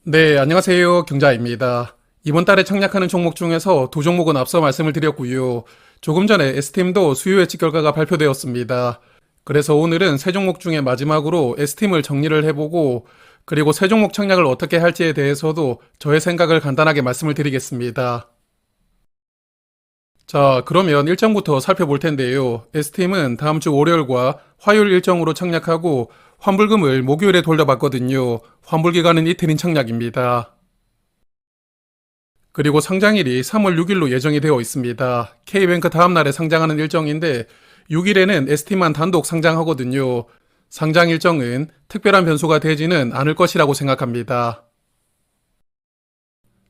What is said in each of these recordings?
네, 안녕하세요. 경자입니다. 이번 달에 청약하는 종목 중에서 두 종목은 앞서 말씀을 드렸고요. 조금 전에 S팀도 수요 예측 결과가 발표되었습니다. 그래서 오늘은 세 종목 중에 마지막으로 S팀을 정리를 해보고 그리고 세 종목 청약을 어떻게 할지에 대해서도 저의 생각을 간단하게 말씀을 드리겠습니다. 자, 그러면 일정부터 살펴볼 텐데요. S팀은 다음 주 월요일과 화요일 일정으로 청약하고 환불금을 목요일에 돌려받거든요. 환불 기간은 이틀인 청약입니다. 그리고 상장일이 3월 6일로 예정이 되어 있습니다. K뱅크 다음날에 상장하는 일정인데 6일에는 S팀만 단독 상장하거든요. 상장 일정은 특별한 변수가 되지는 않을 것이라고 생각합니다.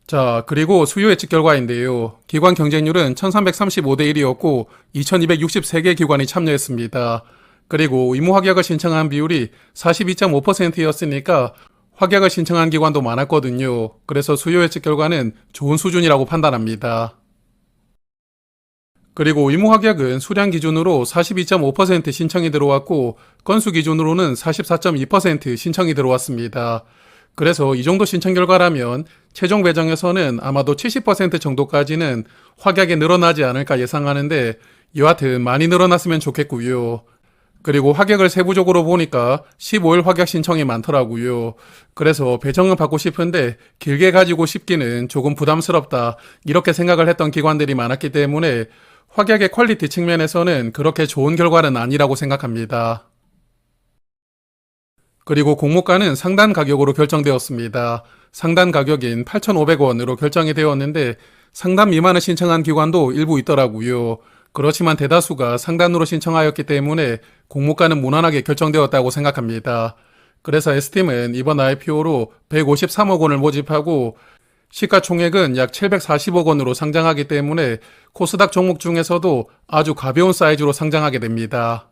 자, 그리고 수요 예측 결과인데요. 기관 경쟁률은 1335대 1이었고 2263개 기관이 참여했습니다. 그리고 의무 확약을 신청한 비율이 42.5%였으니까 확약을 신청한 기관도 많았거든요. 그래서 수요 예측 결과는 좋은 수준이라고 판단합니다. 그리고 의무 확약은 수량 기준으로 42.5% 신청이 들어왔고 건수 기준으로는 44.2% 신청이 들어왔습니다. 그래서 이 정도 신청 결과라면 최종 배정에서는 아마도 70% 정도까지는 확약이 늘어나지 않을까 예상하는데 여하튼 많이 늘어났으면 좋겠고요. 그리고 확약을 세부적으로 보니까 15일 확약 신청이 많더라고요. 그래서 배정은 받고 싶은데 길게 가지고 싶기는 조금 부담스럽다 이렇게 생각을 했던 기관들이 많았기 때문에 확약의 퀄리티 측면에서는 그렇게 좋은 결과는 아니라고 생각합니다. 그리고 공모가는 상단 가격으로 결정되었습니다. 상단 가격인 8,500원으로 결정이 되었는데 상단 미만을 신청한 기관도 일부 있더라고요. 그렇지만 대다수가 상단으로 신청하였기 때문에 공모가는 무난하게 결정되었다고 생각합니다. 그래서 S팀은 이번 IPO로 153억 원을 모집하고 시가총액은 약 740억 원으로 상장하기 때문에 코스닥 종목 중에서도 아주 가벼운 사이즈로 상장하게 됩니다.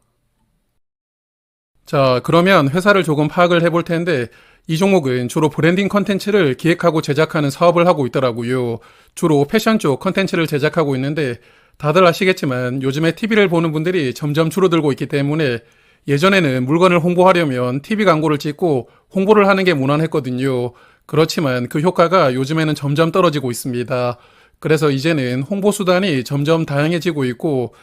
자, 그러면 회사를 조금 파악을 해볼 텐데 이 종목은 주로 브랜딩 컨텐츠를 기획하고 제작하는 사업을 하고 있더라고요. 주로 패션 쪽 컨텐츠를 제작하고 있는데 다들 아시겠지만 요즘에 TV를 보는 분들이 점점 줄어들고 있기 때문에 예전에는 물건을 홍보하려면 TV 광고를 찍고 홍보를 하는 게 무난했거든요. 그렇지만 그 효과가 요즘에는 점점 떨어지고 있습니다. 그래서 이제는 홍보 수단이 점점 다양해지고 있고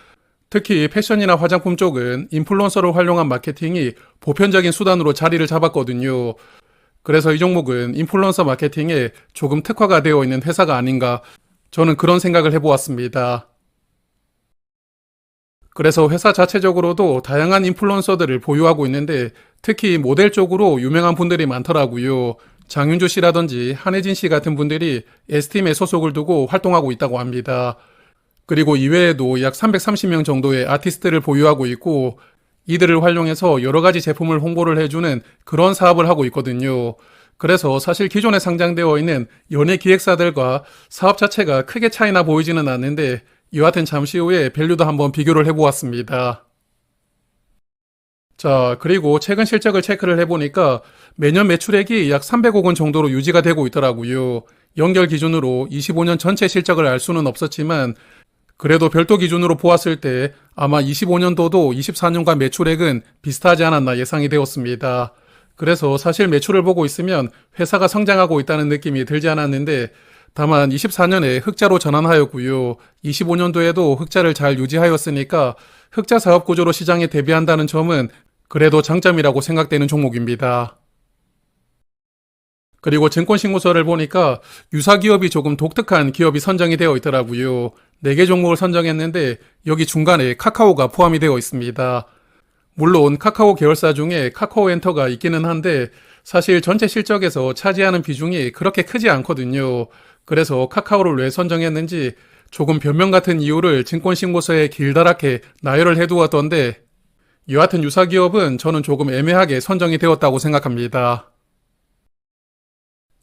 특히 패션이나 화장품 쪽은 인플루언서를 활용한 마케팅이 보편적인 수단으로 자리를 잡았거든요. 그래서 이 종목은 인플루언서 마케팅에 조금 특화가 되어 있는 회사가 아닌가 저는 그런 생각을 해보았습니다. 그래서 회사 자체적으로도 다양한 인플루언서들을 보유하고 있는데 특히 모델 쪽으로 유명한 분들이 많더라고요. 장윤주 씨라든지 한혜진 씨 같은 분들이 S팀에 소속을 두고 활동하고 있다고 합니다. 그리고 이외에도 약 330명 정도의 아티스트를 보유하고 있고 이들을 활용해서 여러 가지 제품을 홍보를 해주는 그런 사업을 하고 있거든요. 그래서 사실 기존에 상장되어 있는 연예 기획사들과 사업 자체가 크게 차이나 보이지는 않는데 여하튼 잠시 후에 밸류도 한번 비교를 해보았습니다. 자, 그리고 최근 실적을 체크를 해보니까 매년 매출액이 약 300억 원 정도로 유지가 되고 있더라고요. 연결 기준으로 25년 전체 실적을 알 수는 없었지만 그래도 별도 기준으로 보았을 때 아마 25년도도 24년과 매출액은 비슷하지 않았나 예상이 되었습니다. 그래서 사실 매출을 보고 있으면 회사가 성장하고 있다는 느낌이 들지 않았는데 다만 24년에 흑자로 전환하였고요. 25년도에도 흑자를 잘 유지하였으니까 흑자 사업 구조로 시장에 대비한다는 점은 그래도 장점이라고 생각되는 종목입니다. 그리고 증권신고서를 보니까 유사 기업이 조금 독특한 기업이 선정이 되어 있더라고요. 4개 종목을 선정했는데 여기 중간에 카카오가 포함이 되어 있습니다. 물론 카카오 계열사 중에 카카오엔터가 있기는 한데 사실 전체 실적에서 차지하는 비중이 그렇게 크지 않거든요. 그래서 카카오를 왜 선정했는지 조금 변명 같은 이유를 증권신고서에 길다랗게 나열을 해두었던데 여하튼 유사 기업은 저는 조금 애매하게 선정이 되었다고 생각합니다.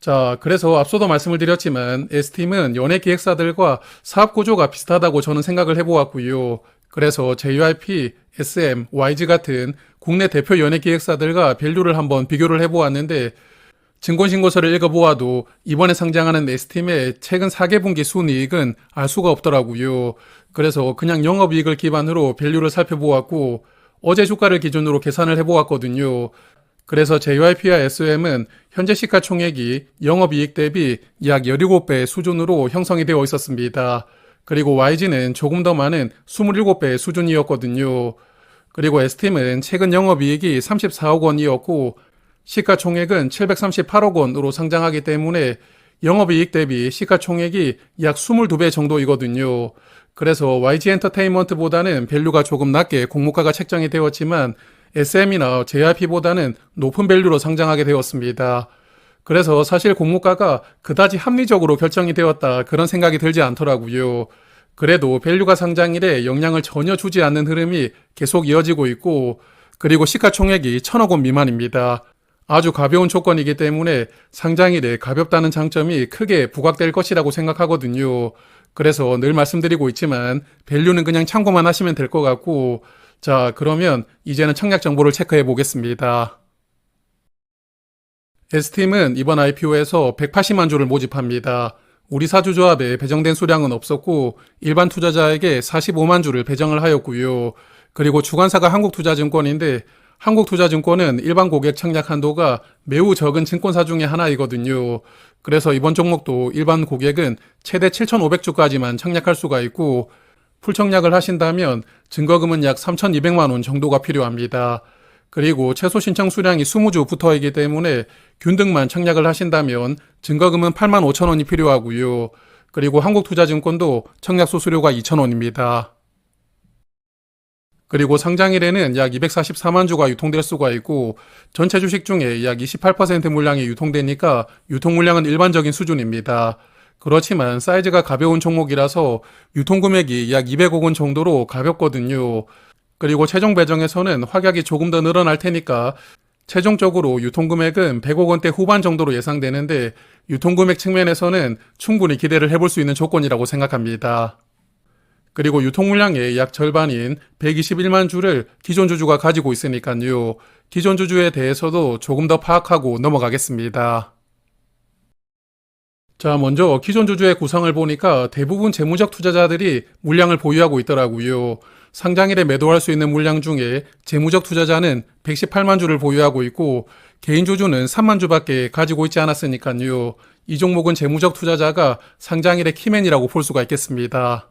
자, 그래서 앞서도 말씀을 드렸지만 S팀은 연예 기획사들과 사업 구조가 비슷하다고 저는 생각을 해보았고요. 그래서 JYP, SM, YG 같은 국내 대표 연예 기획사들과 밸류를 한번 비교를 해보았는데 증권신고서를 읽어보아도 이번에 상장하는 S팀의 최근 4개분기 순이익은 알 수가 없더라고요. 그래서 그냥 영업이익을 기반으로 밸류를 살펴보았고 어제 주가를 기준으로 계산을 해보았거든요. 그래서 JYP와 SOM은 현재 시가총액이 영업이익 대비 약 17배 수준으로 형성이 되어 있었습니다. 그리고 YG는 조금 더 많은 27배 수준이었거든요. 그리고 S팀은 최근 영업이익이 34억 원이었고 시가총액은 738억 원으로 상장하기 때문에 영업이익 대비 시가총액이 약 22배 정도이거든요. 그래서 YG 엔터테인먼트보다는 밸류가 조금 낮게 공모가가 책정이 되었지만 SM이나 JYP보다는 높은 밸류로 상장하게 되었습니다. 그래서 사실 공모가가 그다지 합리적으로 결정이 되었다 그런 생각이 들지 않더라고요. 그래도 밸류가 상장일에 영향을 전혀 주지 않는 흐름이 계속 이어지고 있고 그리고 시가총액이 1,000억 원 미만입니다. 아주 가벼운 조건이기 때문에 상장일에 가볍다는 장점이 크게 부각될 것이라고 생각하거든요. 그래서 늘 말씀드리고 있지만 밸류는 그냥 참고만 하시면 될 것 같고 자 그러면 이제는 청약 정보를 체크해 보겠습니다. S팀은 이번 IPO에서 180만 주를 모집합니다. 우리 사주조합에 배정된 수량은 없었고 일반 투자자에게 45만 주를 배정을 하였고요. 그리고 주관사가 한국투자증권인데 한국투자증권은 일반 고객 청약 한도가 매우 적은 증권사 중에 하나이거든요. 그래서 이번 종목도 일반 고객은 최대 7,500주까지만 청약할 수가 있고 풀청약을 하신다면 증거금은 약 3,200만 원 정도가 필요합니다. 그리고 최소 신청 수량이 20주 붙어있기 때문에 균등만 청약을 하신다면 증거금은 8만 5천 원이 필요하고요. 그리고 한국투자증권도 청약 수수료가 2천 원입니다. 그리고 상장일에는 약 244만 주가 유통될 수가 있고 전체 주식 중에 약 28% 물량이 유통되니까 유통 물량은 일반적인 수준입니다. 그렇지만 사이즈가 가벼운 종목이라서 유통금액이 약 200억 원 정도로 가볍거든요. 그리고 최종 배정에서는 확약이 조금 더 늘어날 테니까 최종적으로 유통금액은 100억 원대 후반 정도로 예상되는데 유통금액 측면에서는 충분히 기대를 해볼 수 있는 조건이라고 생각합니다. 그리고 유통 물량의 약 절반인 121만 주를 기존 주주가 가지고 있으니까요. 기존 주주에 대해서도 조금 더 파악하고 넘어가겠습니다. 자, 먼저 기존 주주의 구성을 보니까 대부분 재무적 투자자들이 물량을 보유하고 있더라고요. 상장일에 매도할 수 있는 물량 중에 재무적 투자자는 118만 주를 보유하고 있고 개인 주주는 3만 주밖에 가지고 있지 않았으니까요. 이 종목은 재무적 투자자가 상장일의 키맨이라고 볼 수가 있겠습니다.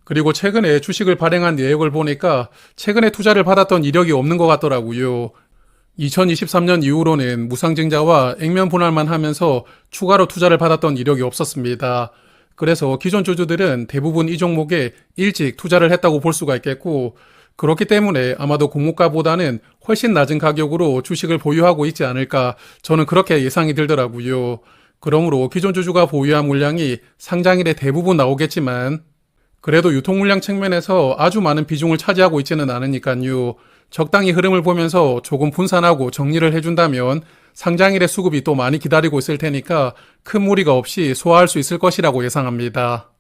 그리고 최근에 주식을 발행한 내역을 보니까 최근에 투자를 받았던 이력이 없는 것 같더라고요. 2023년 이후로는 무상증자와 액면 분할만 하면서 추가로 투자를 받았던 이력이 없었습니다. 그래서 기존 주주들은 대부분 이 종목에 일찍 투자를 했다고 볼 수가 있겠고 그렇기 때문에 아마도 공모가보다는 훨씬 낮은 가격으로 주식을 보유하고 있지 않을까 저는 그렇게 예상이 들더라고요. 그러므로 기존 주주가 보유한 물량이 상장일에 대부분 나오겠지만 그래도 유통 물량 측면에서 아주 많은 비중을 차지하고 있지는 않으니까요. 적당히 흐름을 보면서 조금 분산하고 정리를 해준다면 상장일의 수급이 또 많이 기다리고 있을 테니까 큰 무리가 없이 소화할 수 있을 것이라고 예상합니다.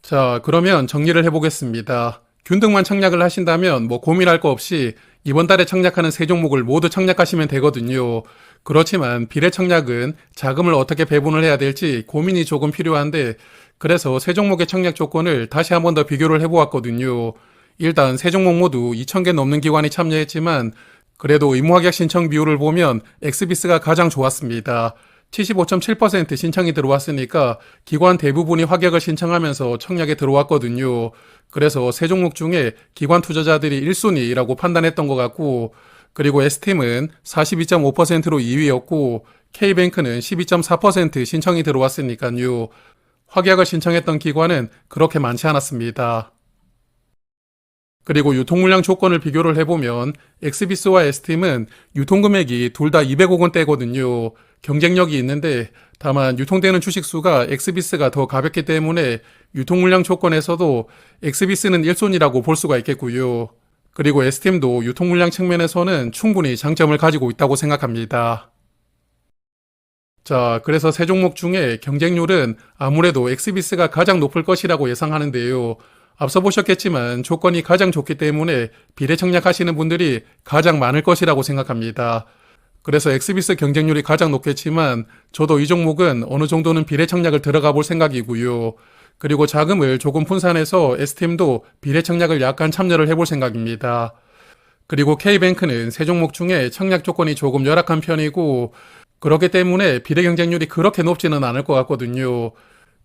자, 그러면 정리를 해보겠습니다. 균등만 청약을 하신다면 고민할 거 없이 이번 달에 청약하는 세 종목을 모두 청약하시면 되거든요. 그렇지만 비례 청약은 자금을 어떻게 배분을 해야 될지 고민이 조금 필요한데 그래서 세 종목의 청약 조건을 다시 한 번 더 비교를 해보았거든요. 일단 세 종목 모두 2,000개 넘는 기관이 참여했지만 그래도 의무합격 신청 비율을 보면 엑스비스가 가장 좋았습니다. 75.7% 신청이 들어왔으니까 기관 대부분이 합격을 신청하면서 청약에 들어왔거든요. 그래서 세 종목 중에 기관 투자자들이 1순위라고 판단했던 것 같고 그리고 S팀은 42.5%로 2위였고 K뱅크는 12.4% 신청이 들어왔으니까요. 확약을 신청했던 기관은 그렇게 많지 않았습니다. 그리고 유통물량 조건을 비교를 해보면 엑스비스와 S팀은 유통금액이 둘 다 200억 원대거든요. 경쟁력이 있는데 다만 유통되는 주식수가 엑스비스가 더 가볍기 때문에 유통물량 조건에서도 엑스비스는 1순위라고 볼 수가 있겠고요. 그리고 S팀도 유통물량 측면에서는 충분히 장점을 가지고 있다고 생각합니다. 자, 그래서 세 종목 중에 경쟁률은 아무래도 엑스비스가 가장 높을 것이라고 예상하는데요. 앞서 보셨겠지만 조건이 가장 좋기 때문에 비례 청약하시는 분들이 가장 많을 것이라고 생각합니다. 그래서 엑스비스 경쟁률이 가장 높겠지만 저도 이 종목은 어느 정도는 비례 청약을 들어가 볼 생각이고요. 그리고 자금을 조금 분산해서 S팀도 비례 청약을 약간 참여를 해볼 생각입니다. 그리고 K뱅크는 세 종목 중에 청약 조건이 조금 열악한 편이고 그렇기 때문에 비례 경쟁률이 그렇게 높지는 않을 것 같거든요.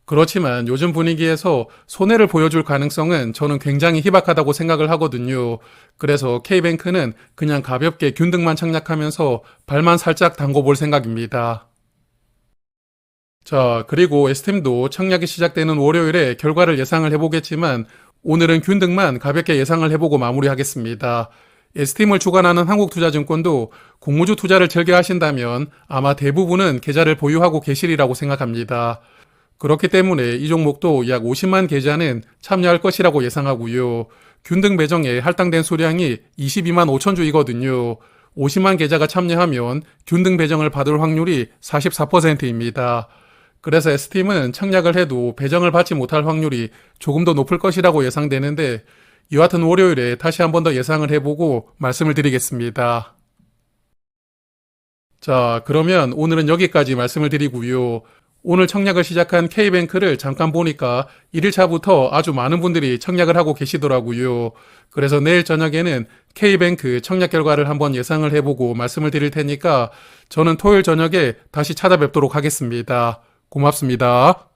그렇지만 요즘 분위기에서 손해를 보여줄 가능성은 저는 굉장히 희박하다고 생각을 하거든요. 그래서 K뱅크는 그냥 가볍게 균등만 청약하면서 발만 살짝 담궈볼 생각입니다. 자, 그리고 S팀도 청약이 시작되는 월요일에 결과를 예상을 해보겠지만 오늘은 균등만 가볍게 예상을 해보고 마무리하겠습니다. S팀을 주관하는 한국투자증권도 공모주 투자를 즐겨 하신다면 아마 대부분은 계좌를 보유하고 계시리라고 생각합니다. 그렇기 때문에 이 종목도 약 50만 계좌는 참여할 것이라고 예상하고요. 균등 배정에 할당된 수량이 22만 5천 주이거든요. 50만 계좌가 참여하면 균등 배정을 받을 확률이 44%입니다. 그래서 S팀은 청약을 해도 배정을 받지 못할 확률이 조금 더 높을 것이라고 예상되는데 이와 같은 월요일에 다시 한 번 더 예상을 해보고 말씀을 드리겠습니다. 자, 그러면 오늘은 여기까지 말씀을 드리고요. 오늘 청약을 시작한 K뱅크를 잠깐 보니까 1일차부터 아주 많은 분들이 청약을 하고 계시더라고요. 그래서 내일 저녁에는 K뱅크 청약 결과를 한번 예상을 해보고 말씀을 드릴 테니까 저는 토요일 저녁에 다시 찾아뵙도록 하겠습니다. 고맙습니다.